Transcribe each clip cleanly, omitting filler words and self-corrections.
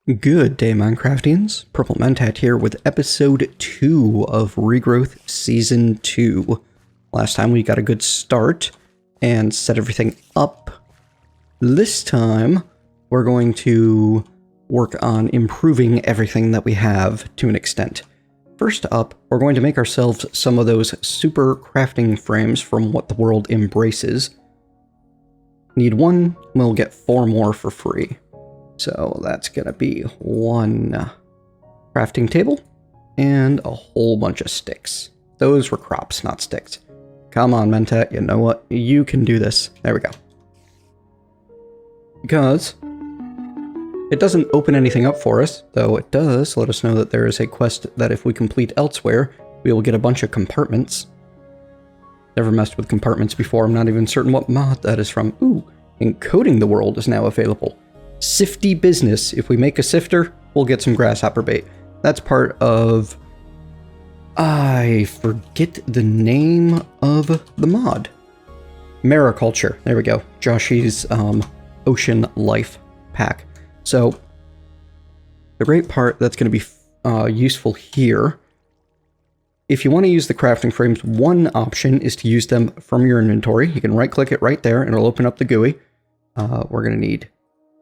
Good day, Minecraftians. Purple Mentat here with episode 2 of Regrowth Season 2. Last time we got a good start and set everything up. This time, we're going to work on improving everything that we have to an extent. First up, we're going to make ourselves some of those super crafting frames from what the world embraces. Need one, we'll get 4 more for free. So that's going to be 1 crafting table and a whole bunch of sticks. Those were crops, not sticks. Come on, Mentat, you know what? You can do this. There we go. Because it doesn't open anything up for us, though it does let us know that there is a quest that if we complete elsewhere, we will get a bunch of compartments. Never messed with compartments before. I'm not even certain what mod that is from. Ooh, encoding the world is now available. Sifty business. If we make a sifter, we'll get some grasshopper bait. That's part of... I forget the name of the mod. Mariculture. There we go. Joshy's Ocean Life pack. So, the great part that's going to be useful here, if you want to use the crafting frames, one option is to use them from your inventory. You can right-click it right there, and it'll open up the GUI. We're going to need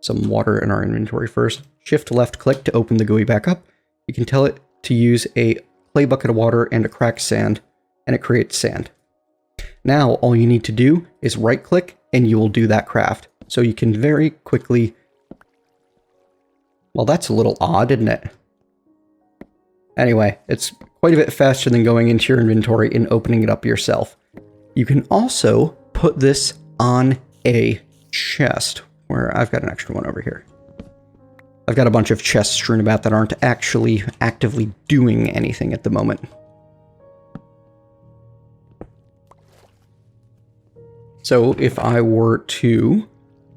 some water in our inventory first. Shift left click to open the GUI back up. You can tell it to use a clay bucket of water and a cracked sand, and it creates sand. Now all you need to do is right click and you will do that craft. So you can very quickly... Well, that's a little odd, isn't it? Anyway, it's quite a bit faster than going into your inventory and opening it up yourself. You can also put this on a chest, where I've got an extra one over here. I've got a bunch of chests strewn about that aren't actually actively doing anything at the moment. So if I were to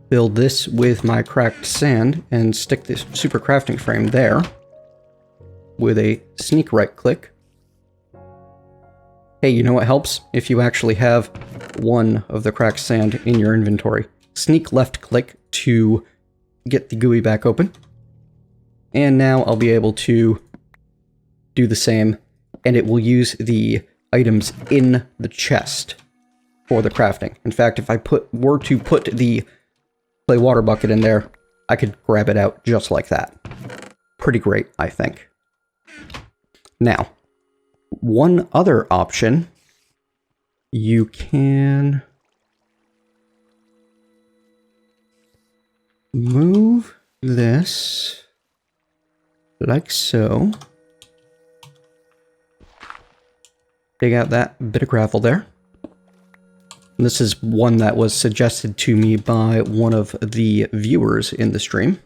build this with my cracked sand and stick this super crafting frame there with a sneak right click. Hey, you know what helps? If you actually have one of the cracked sand in your inventory. Sneak left click to get the GUI back open. And now I'll be able to do the same, and it will use the items in the chest for the crafting. In fact, if I were to put the clay water bucket in there, I could grab it out just like that. Pretty great, I think. Now, one other option, you can move this like so. Dig out that bit of gravel there. And this is one that was suggested to me by one of the viewers in the stream.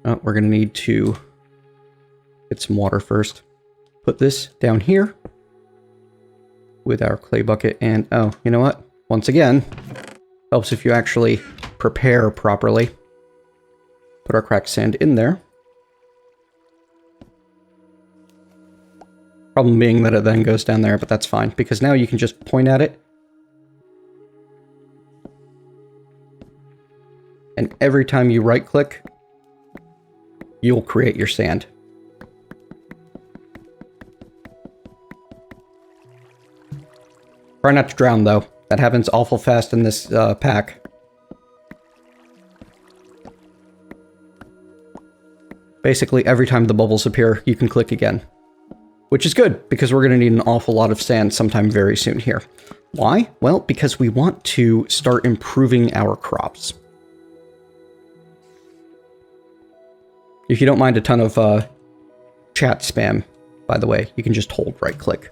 We're going to need to get some water first. Put this down here with our clay bucket, and oh, you know what? Once again, helps if you actually prepare properly. Put our cracked sand in there. Problem being that it then goes down there, but that's fine, because now you can just point at it. And every time you right click, you'll create your sand. Try not to drown though. That happens awful fast in this pack. Basically, every time the bubbles appear, you can click again. Which is good, because we're going to need an awful lot of sand sometime very soon here. Why? Well, because we want to start improving our crops. If you don't mind a ton of chat spam, by the way, you can just hold right-click.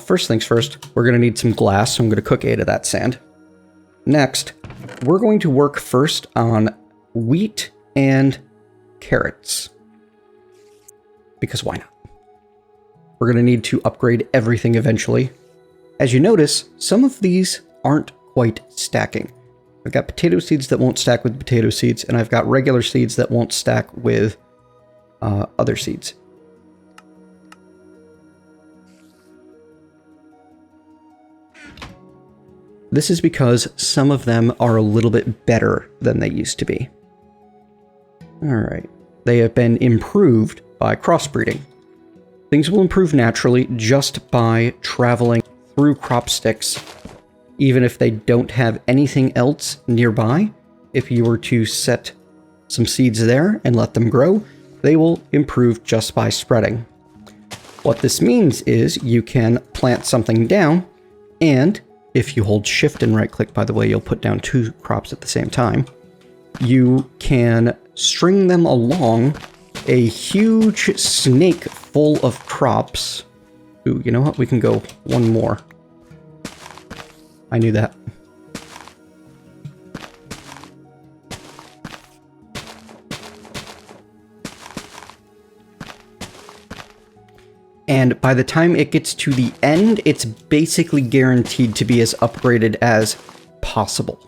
First things first, we're going to need some glass, so I'm going to cook 8 of that sand. Next, we're going to work first on wheat and carrots. Because why not? We're going to need to upgrade everything eventually. As you notice, some of these aren't quite stacking. I've got potato seeds that won't stack with potato seeds, and I've got regular seeds that won't stack with other seeds. This is because some of them are a little bit better than they used to be. Alright. They have been improved by crossbreeding. Things will improve naturally just by traveling through crop sticks, even if they don't have anything else nearby. If you were to set some seeds there and let them grow, they will improve just by spreading. What this means is you can plant something down, and if you hold shift and right click, by the way, you'll put down 2 crops at the same time. You can string them along a huge snake full of crops. Ooh, you know what? We can go one more. I knew that. And by the time it gets to the end, it's basically guaranteed to be as upgraded as possible.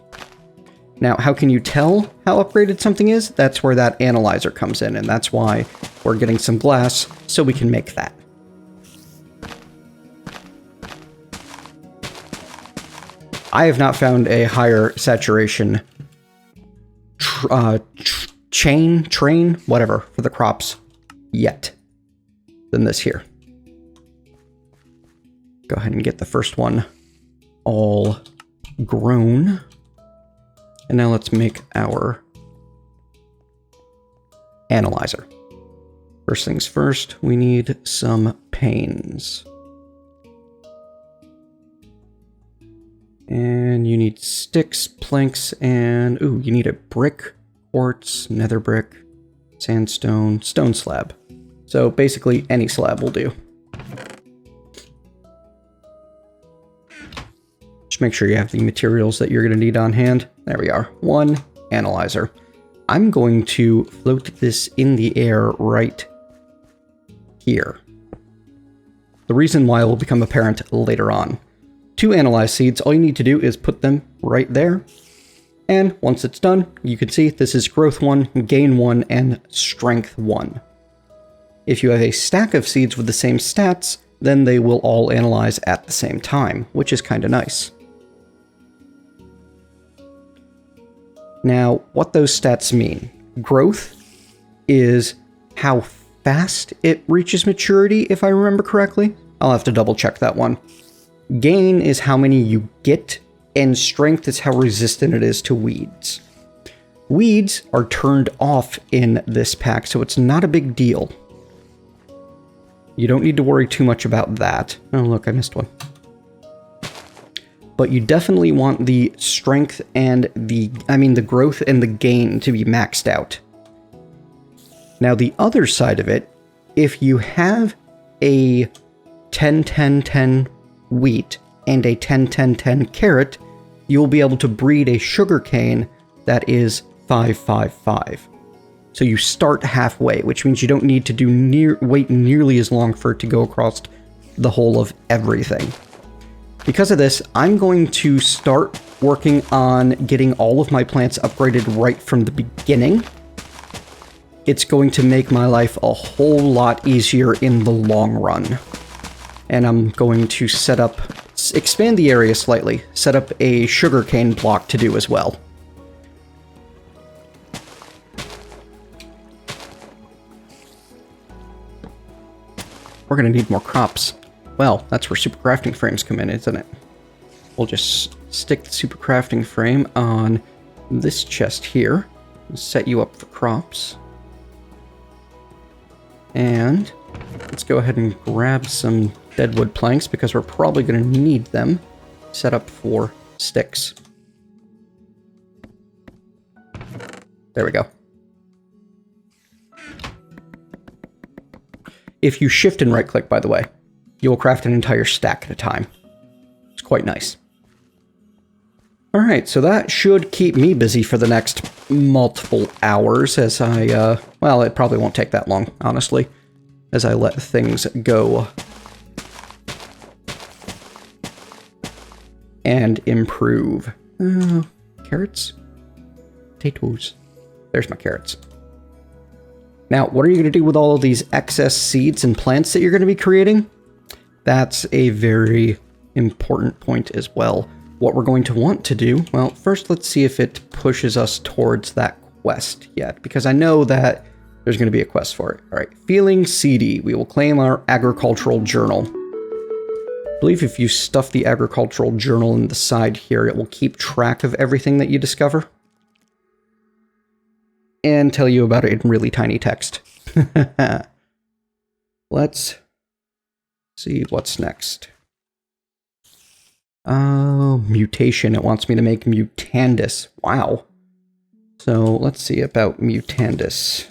Now, how can you tell how upgraded something is? That's where that analyzer comes in, and that's why we're getting some glass, so we can make that. I have not found a higher saturation train, whatever, for the crops yet than this here. Go ahead and get the first one all grown. And now let's make our analyzer. First things first, we need some panes. And you need sticks, planks, and ooh, you need a brick, quartz, nether brick, sandstone, stone slab. So basically any slab will do. Just make sure you have the materials that you're going to need on hand. There we are. 1 analyzer. I'm going to float this in the air right here. The reason why will become apparent later on. To analyze seeds, all you need to do is put them right there. And once it's done, you can see this is growth 1, gain 1, and strength 1. If you have a stack of seeds with the same stats, then they will all analyze at the same time, which is kind of nice. Now, what those stats mean. Growth is how fast it reaches maturity, if I remember correctly. I'll have to double check that one. Gain is how many you get, and strength is how resistant it is to weeds. Weeds are turned off in this pack, so it's not a big deal. You don't need to worry too much about that. Oh, look, I missed one. But you definitely want the strength and the growth and the gain to be maxed out. Now, the other side of it, if you have a 10-10-10 wheat and a 10-10-10 carrot, you'll be able to breed a sugarcane that is 5-5-5. So you start halfway, which means you don't need to wait nearly as long for it to go across the whole of everything. Because of this, I'm going to start working on getting all of my plants upgraded right from the beginning. It's going to make my life a whole lot easier in the long run. And I'm going to expand the area slightly, set up a sugarcane block to do as well. We're going to need more crops. Well, that's where super crafting frames come in, isn't it? We'll just stick the super crafting frame on this chest here and set you up for crops. And let's go ahead and grab some deadwood planks because we're probably going to need them set up for sticks. There we go. If you shift and right click, by the way, you will craft an entire stack at a time. It's quite nice. Alright, so that should keep me busy for the next multiple hours as I, well, it probably won't take that long, honestly, as I let things go and improve. Carrots? Potatoes. There's my carrots. Now, what are you going to do with all of these excess seeds and plants that you're going to be creating? That's a very important point as well. What we're going to want to do, well, first let's see if it pushes us towards that quest yet, because I know that there's going to be a quest for it. All right, feeling seedy. We will claim our agricultural journal. I believe if you stuff the agricultural journal in the side here, it will keep track of everything that you discover and tell you about it in really tiny text. Let's see what's next. Oh, mutation. It wants me to make Mutandis. Wow. So let's see about Mutandis.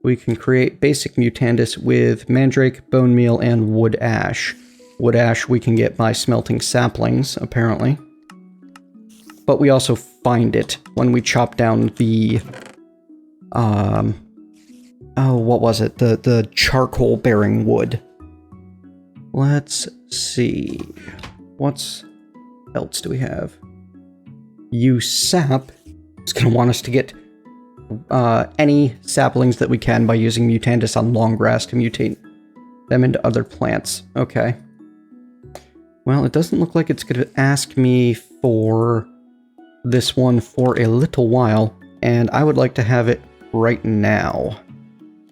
We can create basic Mutandis with mandrake, bone meal, and wood ash. Wood ash we can get by smelting saplings, apparently. But we also find it when we chop down the... oh, what was it? The charcoal-bearing wood. Let's see. What else do we have? Use sap. It's going to want us to get any saplings that we can by using Mutandis on long grass to mutate them into other plants. Okay. Well, it doesn't look like it's going to ask me for this one for a little while, and I would like to have it right now.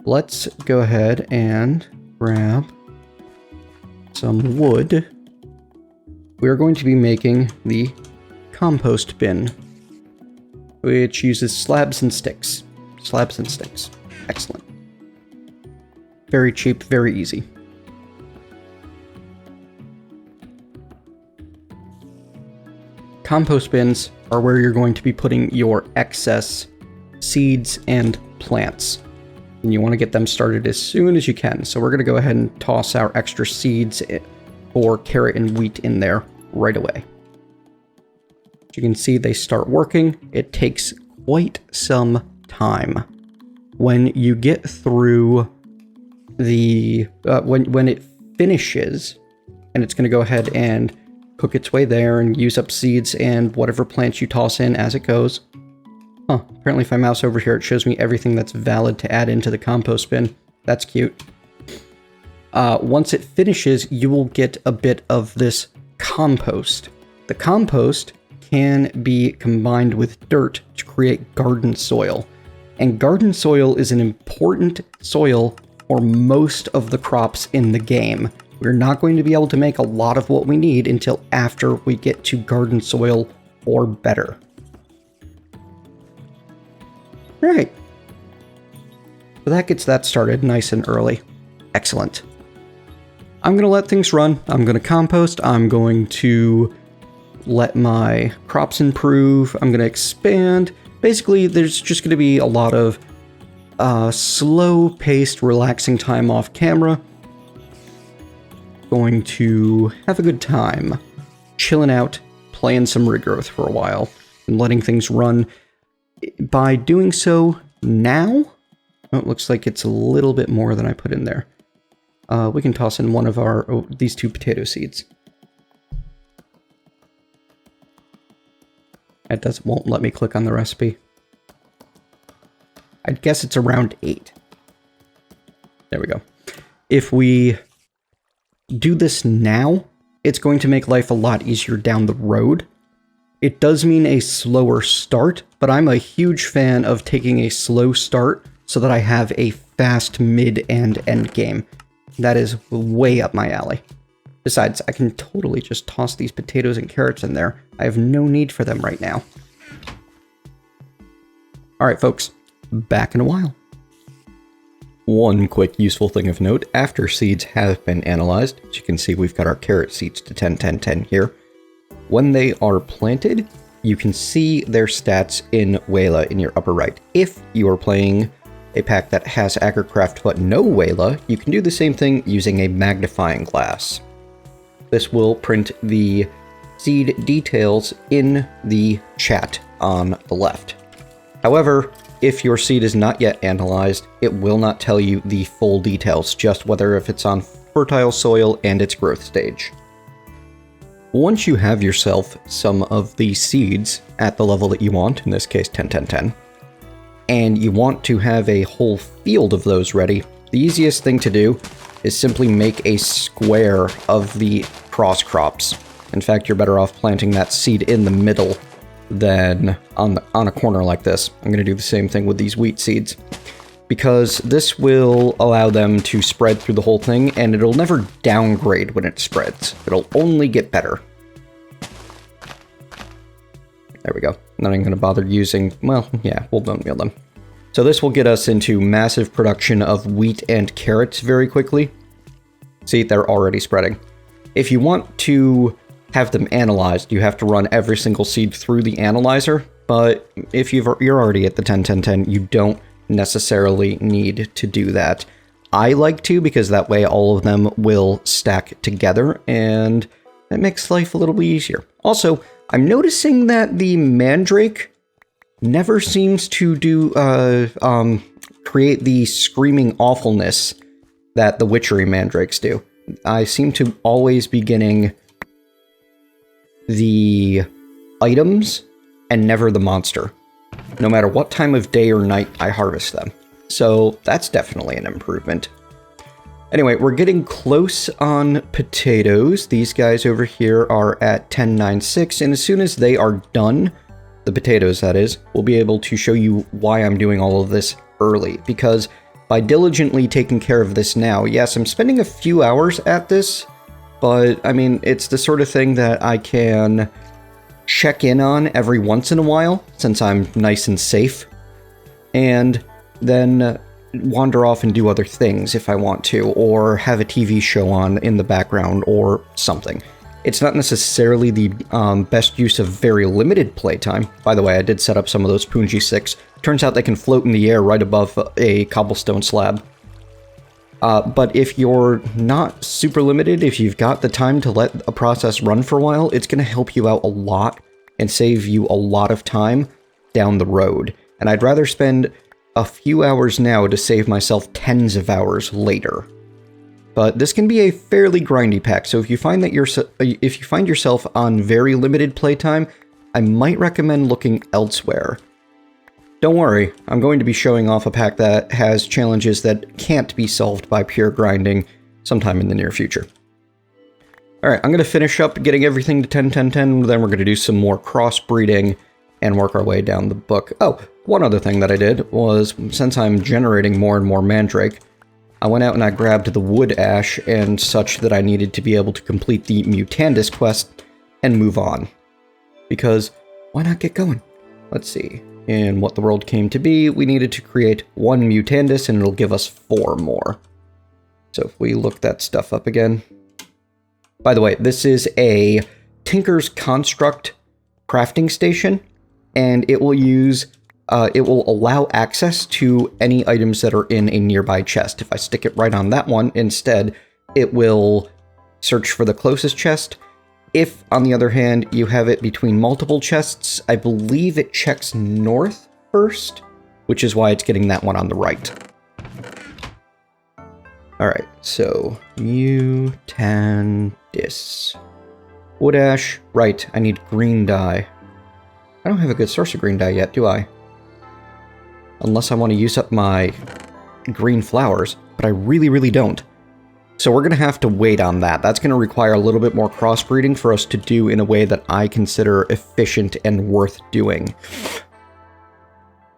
Let's go ahead and grab some wood. We're going to be making the compost bin, which uses slabs and sticks. Slabs and sticks. Excellent. Very cheap, very easy. Compost bins are where you're going to be putting your excess seeds and plants. And you want to get them started as soon as you can. So we're going to go ahead and toss our extra seeds for carrot and wheat in there right away. As you can see, they start working. It takes quite some time. When you get through the... when it finishes, and it's going to go ahead and cook its way there and use up seeds and whatever plants you toss in as it goes. Huh, apparently if I mouse over here, it shows me everything that's valid to add into the compost bin. That's cute. Once it finishes, you will get a bit of this compost. The compost can be combined with dirt to create garden soil. And garden soil is an important soil for most of the crops in the game. We're not going to be able to make a lot of what we need until after we get to garden soil or better. Right. So that gets that started nice and early. Excellent. I'm going to let things run. I'm going to compost. I'm going to let my crops improve. I'm going to expand. Basically, there's just going to be a lot of slow-paced, relaxing time off camera. Going to have a good time. Chilling out, playing some Regrowth for a while, and letting things run. By doing so now, oh, it looks like it's a little bit more than I put in there. We can toss in one of our these 2 potato seeds. It won't let me click on the recipe. I'd guess it's around 8. There we go. If we do this now, it's going to make life a lot easier down the road. It does mean a slower start, but I'm a huge fan of taking a slow start so that I have a fast mid and end game. That is way up my alley. Besides, I can totally just toss these potatoes and carrots in there. I have no need for them right now. Alright folks, back in a while. One quick useful thing of note, after seeds have been analyzed, as you can see we've got our carrot seeds to 10, 10, 10 here. When they are planted, you can see their stats in Wayla in your upper right. If you are playing a pack that has AgriCraft but no Wayla, you can do the same thing using a magnifying glass. This will print the seed details in the chat on the left. However, if your seed is not yet analyzed, it will not tell you the full details, just whether if it's on fertile soil and its growth stage. Once you have yourself some of these seeds at the level that you want, in this case 10, 10, 10, and you want to have a whole field of those ready, the easiest thing to do is simply make a square of the cross crops. In fact, you're better off planting that seed in the middle than on a corner like this. I'm going to do the same thing with these wheat seeds, because this will allow them to spread through the whole thing, and it'll never downgrade when it spreads. It'll only get better. There we go. Not even going to bother using, well, yeah, we'll bone meal them. So this will get us into massive production of wheat and carrots very quickly. See, they're already spreading. If you want to have them analyzed, you have to run every single seed through the analyzer, but if you're already at the 10-10-10, you don't necessarily need to do that. I like to, because that way all of them will stack together, and it makes life a little bit easier. Also, I'm noticing that the mandrake never seems to do create the screaming awfulness that the witchery mandrakes do. I seem to always be getting the items and never the monster, no matter what time of day or night I harvest them. So that's definitely an improvement. Anyway, we're getting close on potatoes. These guys over here are at 10.96, and as soon as they are done, the potatoes that is, we'll be able to show you why I'm doing all of this early, because by diligently taking care of this now, yes, I'm spending a few hours at this, but I mean, it's the sort of thing that I can check in on every once in a while, since I'm nice and safe, and then wander off and do other things if I want to, or have a TV show on in the background or something. It's not necessarily the best use of very limited playtime. By the way, I did set up some of those Punji 6. Turns out they can float in the air right above a cobblestone slab. But if you're not super limited, if you've got the time to let a process run for a while, it's going to help you out a lot and save you a lot of time down the road. And I'd rather spend a few hours now to save myself tens of hours later. But this can be a fairly grindy pack, so if you find yourself on very limited playtime, I might recommend looking elsewhere. Don't worry, I'm going to be showing off a pack that has challenges that can't be solved by pure grinding sometime in the near future. Alright, I'm going to finish up getting everything to 10-10-10, then we're going to do some more crossbreeding and work our way down the book. Oh, one other thing that I did was, since I'm generating more and more mandrake, I went out and I grabbed the wood ash and such that I needed to be able to complete the Mutandis quest and move on. Because, why not get going? Let's see. In What the World Came to Be, we needed to create 1 Mutandis and it'll give us 4 more. So if we look that stuff up again. By the way, this is a Tinker's Construct crafting station, and it will use it will allow access to any items that are in a nearby chest. If I stick it right on that one, instead, it will search for the closest chest. If, on the other hand, you have it between multiple chests, I believe it checks north first, which is why it's getting that one on the right. Alright, so Mutandis. Wood ash, right, I need green dye. I don't have a good source of green dye yet, do I? Unless I want to use up my green flowers, but I really don't. So we're going to have to wait on that. That's going to require a little bit more crossbreeding for us to do in a way that I consider efficient and worth doing.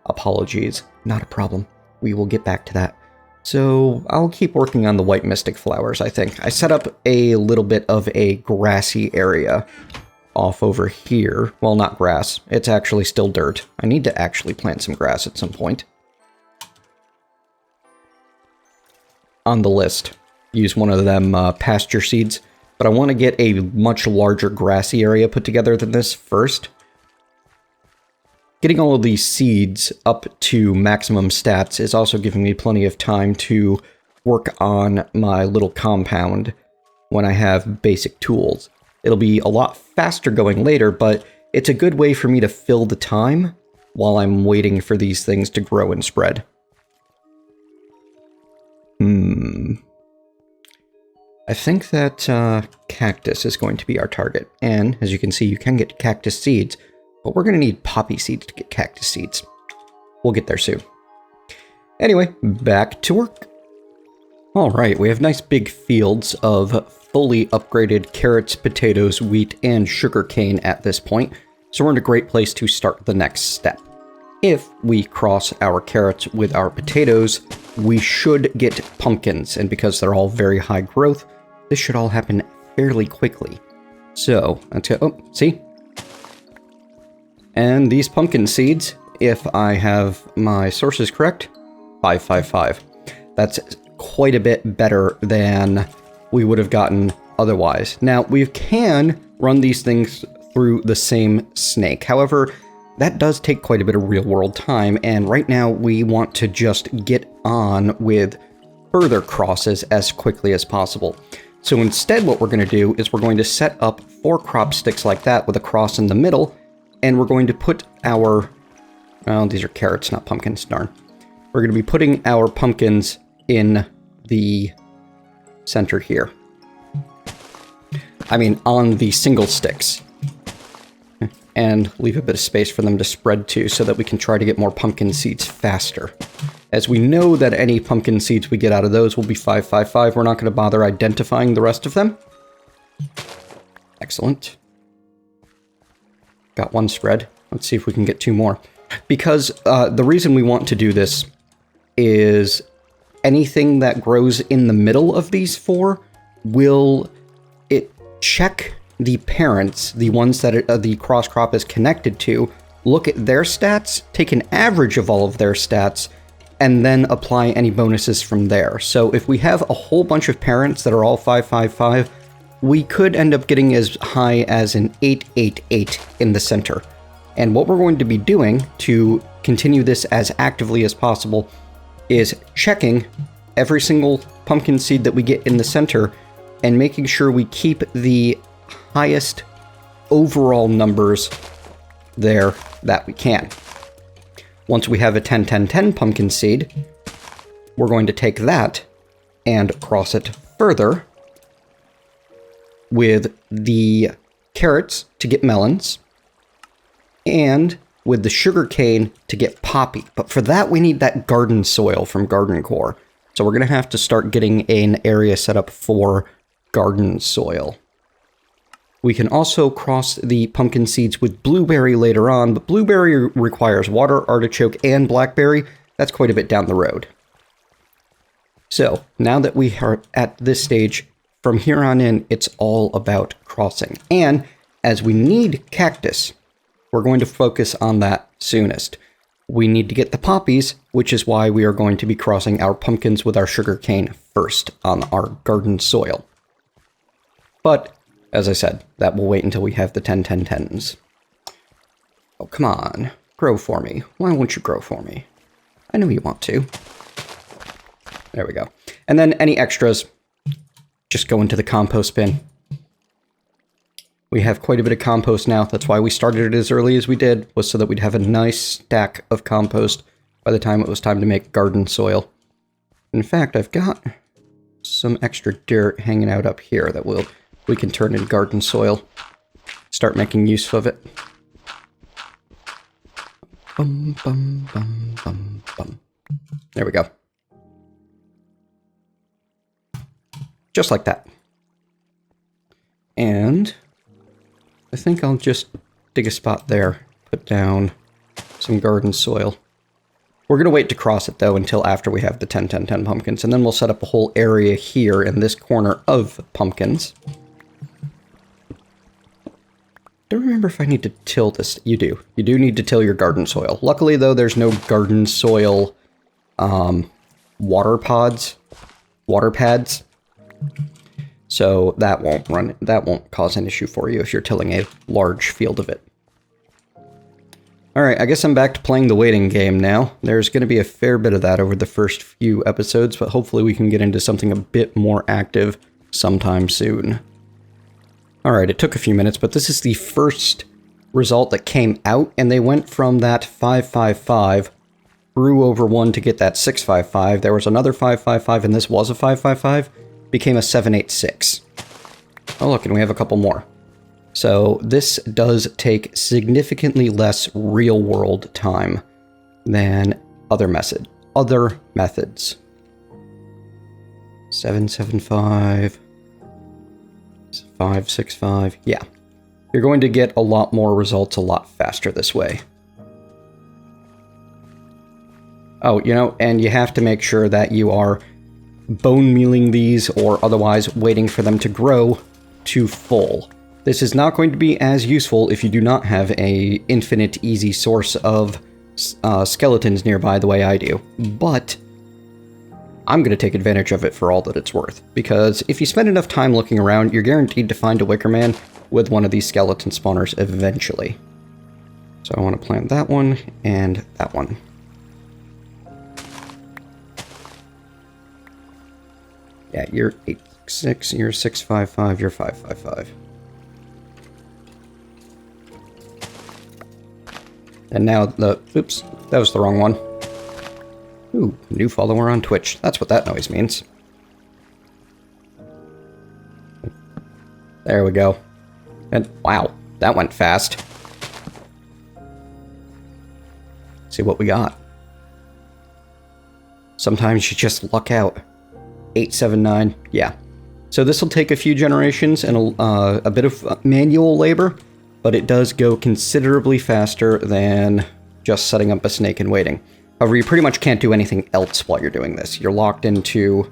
Apologies, not a problem. We will get back to that. So I'll keep working on the white mystic flowers, I think. I set up a little bit of a grassy area off over here. Well, not grass. It's actually still dirt. I need to actually plant some grass at some point. On the list. Use one of them pasture seeds. But I want to get a much larger grassy area put together than this first. Getting all of these seeds up to maximum stats is also giving me plenty of time to work on my little compound when I have basic tools. It'll be a lot faster going later, but it's a good way for me to fill the time while I'm waiting for these things to grow and spread. I think that cactus is going to be our target. And, as you can see, you can get cactus seeds, but we're going to need poppy seeds to get cactus seeds. We'll get there soon. Anyway, back to work. Alright, we have nice big fields of fully upgraded carrots, potatoes, wheat, and sugarcane at this point. So we're in a great place to start the next step. If we cross our carrots with our potatoes, we should get pumpkins, and because they're all very high growth, this should all happen fairly quickly. So, let's go, oh, see? And these pumpkin seeds, if I have my sources correct, 555. That's quite a bit better than we would have gotten otherwise. Now, we can run these things through the same snake. However, that does take quite a bit of real-world time, and right now we want to just get on with further crosses as quickly as possible. So instead what we're going to do is we're going to set up 4 crop sticks like that with a cross in the middle, and we're going to put our... well, these are carrots, not pumpkins, darn. We're going to be putting our pumpkins in the center here. I mean, on the single sticks. And leave a bit of space for them to spread to so that we can try to get more pumpkin seeds faster. As we know that any pumpkin seeds we get out of those will be 555, we're not going to bother identifying the rest of them. Excellent. Got 1 spread. Let's see if we can get 2 more. Because the reason we want to do this is anything that grows in the middle of these 4 will check the parents, the ones that the cross crop is connected to, look at their stats, take an average of all of their stats, and then apply any bonuses from there. So if we have a whole bunch of parents that are all 555, we could end up getting as high as an 888 in the center. And what we're going to be doing to continue this as actively as possible is checking every single pumpkin seed that we get in the center and making sure we keep the highest overall numbers there that we can. Once we have a 10-10-10 pumpkin seed, we're going to take that and cross it further with the carrots to get melons and with the sugar cane to get poppy. But for that, we need that garden soil from Garden Core. So we're going to have to start getting an area set up for garden soil. We can also cross the pumpkin seeds with blueberry later on, but blueberry requires water, artichoke, and blackberry. That's quite a bit down the road. So, now that we are at this stage, from here on in, it's all about crossing. And, as we need cactus, we're going to focus on that soonest. We need to get the poppies, which is why we are going to be crossing our pumpkins with our sugarcane first on our garden soil. But, as I said, that will wait until we have the 10-10-10s. Oh, come on. Grow for me. Why won't you grow for me? I know you want to. There we go. And then any extras, just go into the compost bin. We have quite a bit of compost now. That's why we started it as early as we did, was so that we'd have a nice stack of compost by the time it was time to make garden soil. In fact, I've got some extra dirt hanging out up here that we can turn into garden soil. Start making use of it. Bum, bum, bum, bum, bum. There we go. Just like that. And I think I'll just dig a spot there, put down some garden soil. We're going to wait to cross it, though, until after we have the 10-10-10 pumpkins, and then we'll set up a whole area here in this corner of pumpkins. Don't remember if I need to till this. You do. You do need to till your garden soil. Luckily, though, there's no garden soil water pads. So that won't cause an issue for you if you're tilling a large field of it. Alright, I guess I'm back to playing the waiting game now. There's going to be a fair bit of that over the first few episodes, but hopefully we can get into something a bit more active sometime soon. Alright, it took a few minutes, but this is the first result that came out, and they went from that 555, grew over one to get that 655, there was another 555, and this was a 555, became a 786. Oh look, and we have a couple more. So this does take significantly less real-world time than other methods. 775, 565, yeah. You're going to get a lot more results a lot faster this way. Oh, you know, and you have to make sure that you are bone mealing these or otherwise waiting for them to grow to full. This is not going to be as useful if you do not have a infinite easy source of skeletons nearby the way I do, but I'm going to take advantage of it for all that it's worth, because if you spend enough time looking around, you're guaranteed to find a Wickerman with one of these skeleton spawners eventually. So I want to plant that one and that one. Yeah, you're 866, you're 655, you're 555. And now the... Oops, that was the wrong one. Ooh, new follower on Twitch. That's what that noise means. There we go. And wow, that went fast. See what we got. Sometimes you just luck out. 879, yeah. So this will take a few generations and a bit of manual labor, but it does go considerably faster than just setting up a snake and waiting. However, you pretty much can't do anything else while you're doing this. You're locked into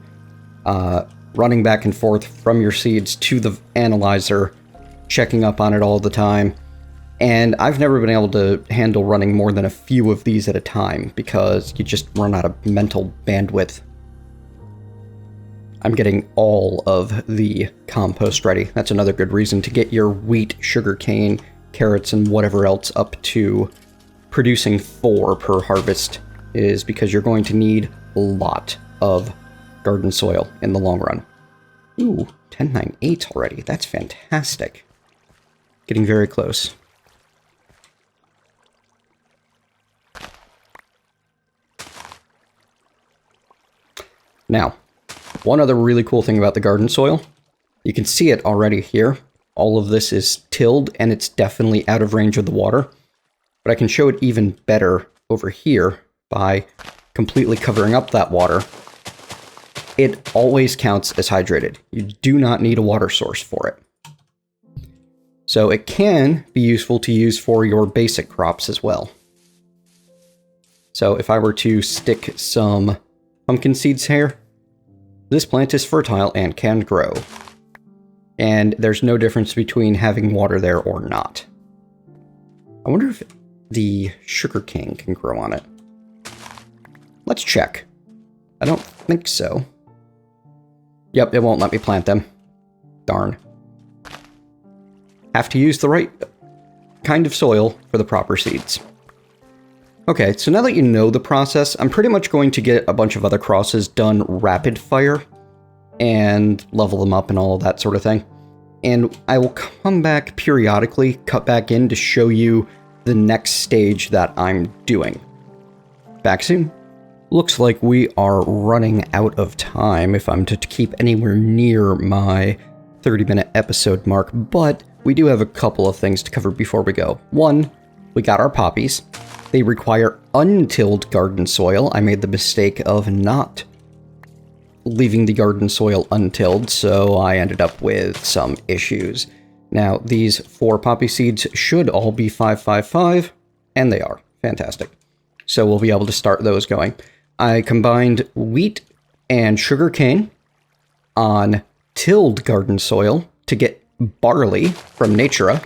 running back and forth from your seeds to the analyzer, checking up on it all the time. And I've never been able to handle running more than a few of these at a time because you just run out of mental bandwidth. I'm getting all of the compost ready. That's another good reason to get your wheat, sugarcane, carrots, and whatever else up to producing 4 per harvest, is because you're going to need a lot of garden soil in the long run. Ooh, 1098 already. That's fantastic. Getting very close. Now, one other really cool thing about the garden soil, you can see it already here. All of this is tilled and it's definitely out of range of the water. But I can show it even better over here by completely covering up that water. It always counts as hydrated. You do not need a water source for it. So it can be useful to use for your basic crops as well. So if I were to stick some pumpkin seeds here, this plant is fertile and can grow. And there's no difference between having water there or not. I wonder if the sugarcane can grow on it. Let's check. I don't think so. Yep, it won't let me plant them. Darn. Have to use the right kind of soil for the proper seeds. Okay, so now that you know the process, I'm pretty much going to get a bunch of other crosses done rapid fire and level them up and all of that sort of thing. And I will come back periodically, cut back in to show you the next stage that I'm doing. Back soon. Looks like we are running out of time if I'm to keep anywhere near my 30-minute episode mark, but we do have a couple of things to cover before we go. One, we got our poppies. They require untilled garden soil. I made the mistake of not leaving the garden soil untilled, so I ended up with some issues. Now, these 4 poppy seeds should all be 555, and they are. Fantastic. So we'll be able to start those going. I combined wheat and sugarcane on tilled garden soil to get barley from Natura.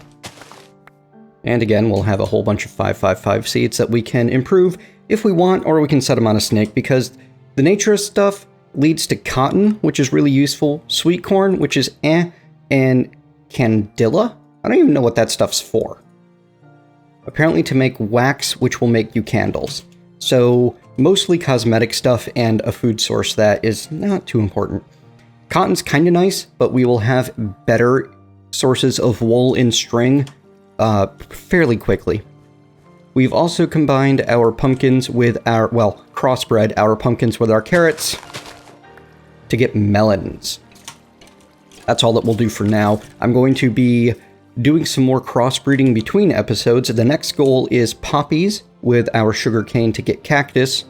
And again, we'll have a whole bunch of 555 seeds that we can improve if we want, or we can set them on a snake, because the Natura stuff leads to cotton, which is really useful, sweet corn, which is and candilla? I don't even know what that stuff's for. Apparently to make wax, which will make you candles. So mostly cosmetic stuff and a food source that is not too important. Cotton's kind of nice, but we will have better sources of wool and string fairly quickly. We've also combined our pumpkins with our, well, crossbred our pumpkins with our carrots to get melons. That's all that we'll do for now. I'm going to be doing some more crossbreeding between episodes. The next goal is poppies with our sugarcane to get cactus.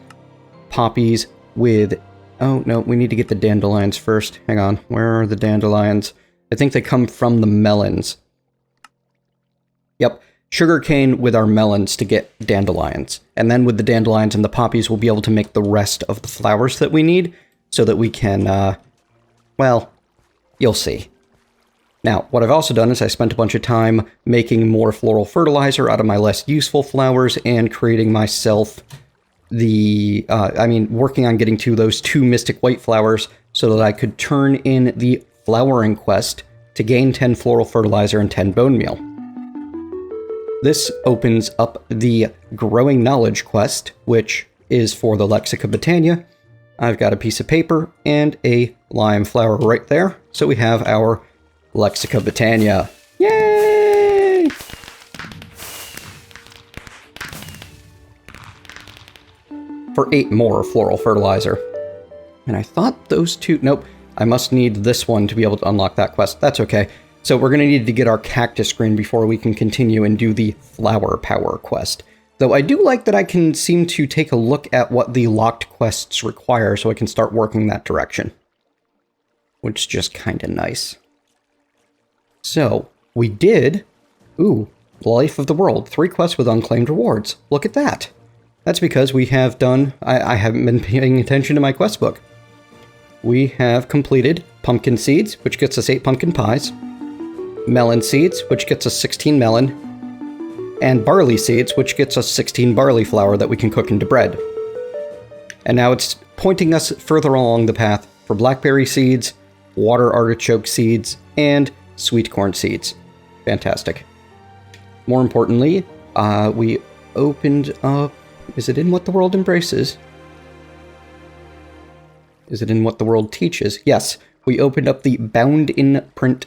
Poppies with... Oh, no, we need to get the dandelions first. Hang on, where are the dandelions? I think they come from the melons. Yep, sugarcane with our melons to get dandelions. And then with the dandelions and the poppies, we'll be able to make the rest of the flowers that we need so that we can, well, you'll see. Now, what I've also done is I spent a bunch of time making more floral fertilizer out of my less useful flowers and creating myself working on getting to those 2 mystic white flowers so that I could turn in the flowering quest to gain 10 floral fertilizer and 10 bone meal. This opens up the growing knowledge quest, which is for the Lexica Botania. I've got a piece of paper and a lime flower right there, so we have our Lexica Botania. Yay! For 8 more floral fertilizer. And I thought those 2... Nope. I must need this one to be able to unlock that quest. That's okay. So we're going to need to get our cactus green before we can continue and do the flower power quest. Though I do like that I can seem to take a look at what the locked quests require so I can start working that direction. Which is just kind of nice. So, we did... Ooh, Life of the World. 3 quests with unclaimed rewards. Look at that. That's because we have done... I haven't been paying attention to my quest book. We have completed pumpkin seeds, which gets us 8 pumpkin pies. Melon seeds, which gets us 16 melon. And barley seeds, which gets us 16 barley flour that we can cook into bread. And now it's pointing us further along the path for blackberry seeds, water artichoke seeds, and sweet corn seeds. Fantastic. More importantly, we opened up... Is it in What the World Embraces? Is it in What the World Teaches? Yes, we opened up the Bound in Print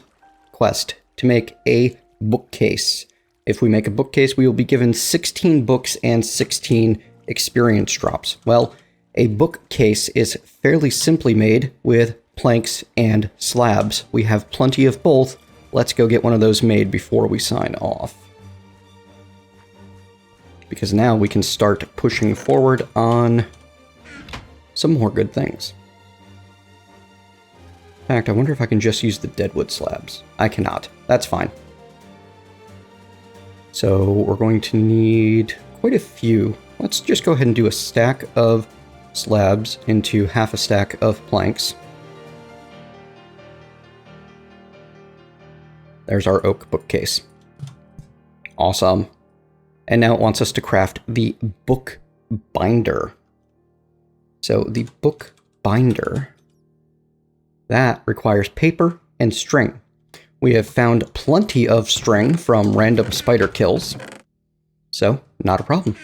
quest to make a bookcase. If we make a bookcase, we will be given 16 books and 16 experience drops. Well, a bookcase is fairly simply made with planks and slabs. We have plenty of both. Let's go get one of those made before we sign off. Because now we can start pushing forward on some more good things. In fact, I wonder if I can just use the deadwood slabs. I cannot. That's fine. So we're going to need quite a few. Let's just go ahead and do a stack of slabs into half a stack of planks. There's our oak bookcase. Awesome. And now it wants us to craft the book binder. So the book binder, that requires paper and string. We have found plenty of string from random spider kills, so not a problem.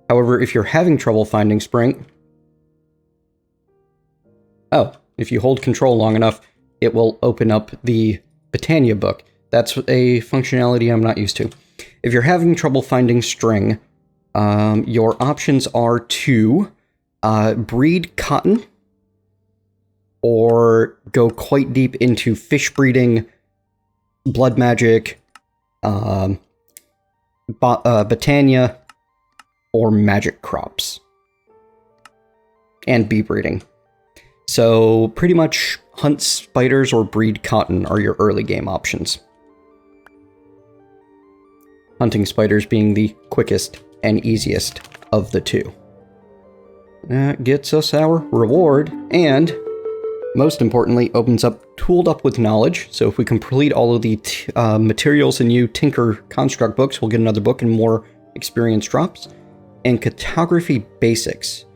However, if you're having trouble finding string... Oh, if you hold control long enough, it will open up the Botania book. That's a functionality I'm not used to. If you're having trouble finding string, your options are to breed cotton, or go quite deep into fish breeding, blood magic, Botania, or magic crops. And bee breeding. So pretty much hunt spiders or breed cotton are your early game options. Hunting spiders being the quickest and easiest of the two. That gets us our reward, and most importantly, opens up Tooled Up with Knowledge. So if we complete all of the materials and new Tinker Construct books, we'll get another book and more experience drops. And Cartography Basics.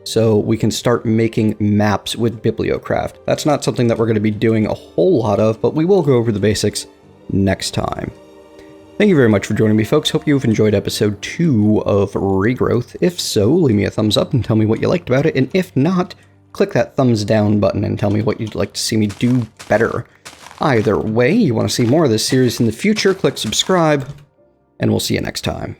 So we can start making maps with BiblioCraft. That's not something that we're going to be doing a whole lot of, but we will go over the basics next time. Thank you very much for joining me, folks. Hope you've enjoyed episode 2 of Regrowth. If so, leave me a thumbs up and tell me what you liked about it, and if not, click that thumbs down button and tell me what you'd like to see me do better. Either way, you want to see more of this series in the future, click subscribe, and we'll see you next time.